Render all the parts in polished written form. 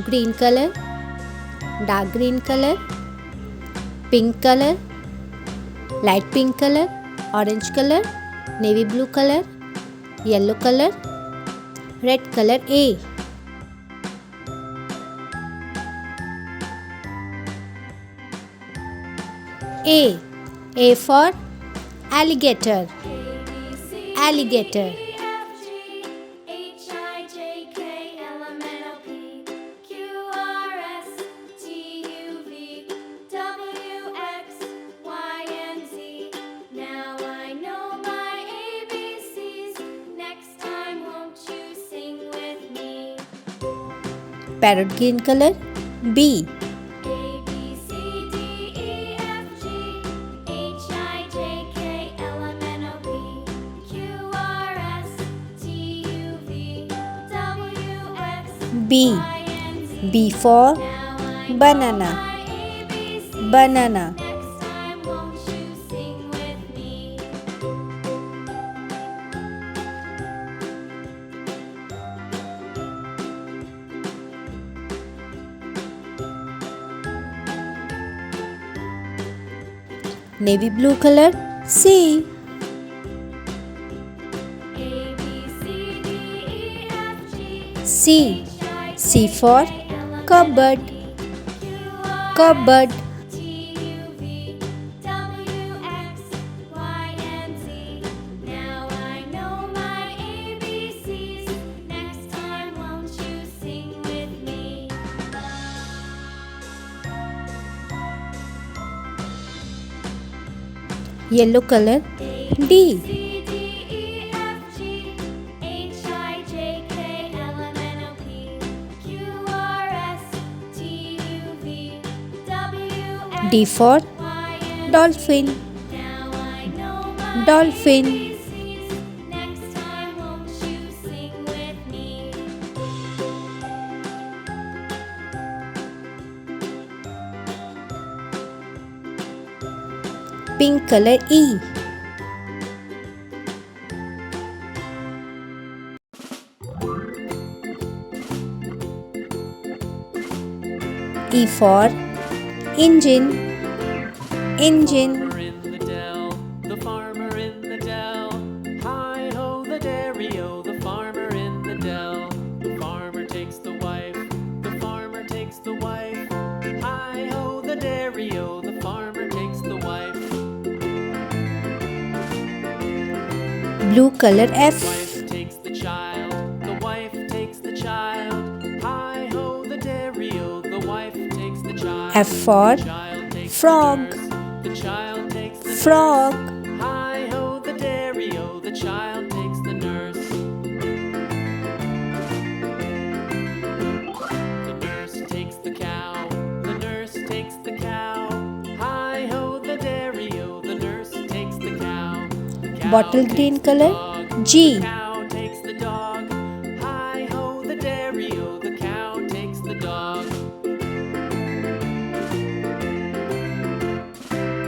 green color, dark green color, pink color, light pink color, orange color, navy blue color, yellow color, red color. A for alligator, alligator. Parrot green color. B. B. B for banana, banana. Navy blue color. C. C. C for cupboard, cupboard. Yellow color. D. D for dolphin, dolphin. Pink color. E. E for engine, engine. The farmer in the dell. Hi ho the dairy-o, the farmer in the dell. The farmer takes the wife, the farmer takes the wife. Hi ho the dairy-o, the farmer takes the wife. Blue color. F. The wife takes the child, the wife takes the child. Hi ho the dairy-o, the wife takes the child. F for frog, the child takes the frog. Hi ho the dairy-o, the child takes the nurse. The nurse takes the cow, the nurse takes the cow. Hi ho the dairy-o, the nurse takes the cow. Bottle green color. G. Cow takes the dog. Hi ho the dairy-o, the cow takes the dog.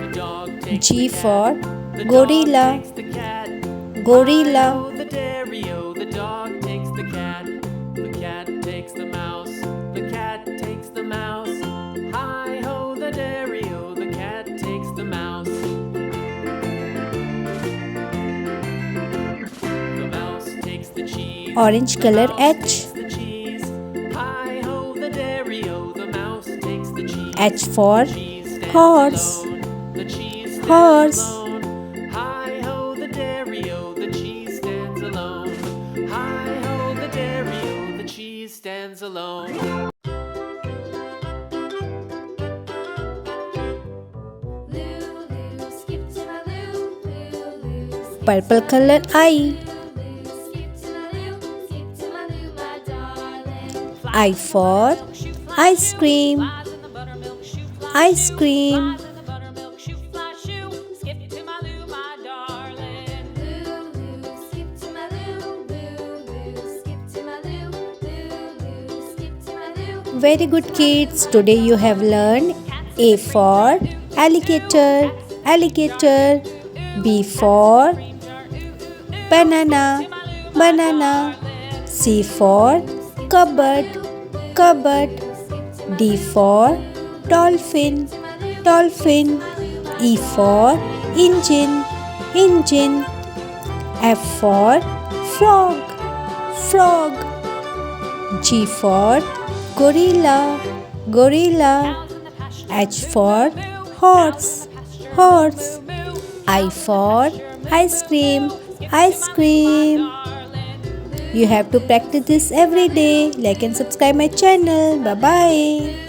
The dog takes G the cat. for The dog gorilla, takes the cat. gorilla. Hi ho the dairy-o, the dog takes the cat. The cat takes the mouse. The cat takes the mouse. Hi ho the dairy-o, the cat takes the mouse. The mouse takes the cheese. Orange color. H. The cheese. Hi ho the dairy-o, the mouse takes the cheese. H for Cheese stands horse, alone. The cheese stands horse. alone. Hi ho the dairy-o, the cheese stands alone. Hi ho the dairy-o, the cheese stands alone. Purple color. I. I for ice cream, ice cream. Very good kids, today you have learned A for alligator, alligator. B for banana, banana. C for cupboard, cupboard. D for dolphin, dolphin. E for engine, engine. F for frog, frog. G for gorilla, gorilla. H for horse, horse. I for ice cream, ice cream. You have to practice this every day. Like and subscribe my channel. Bye bye.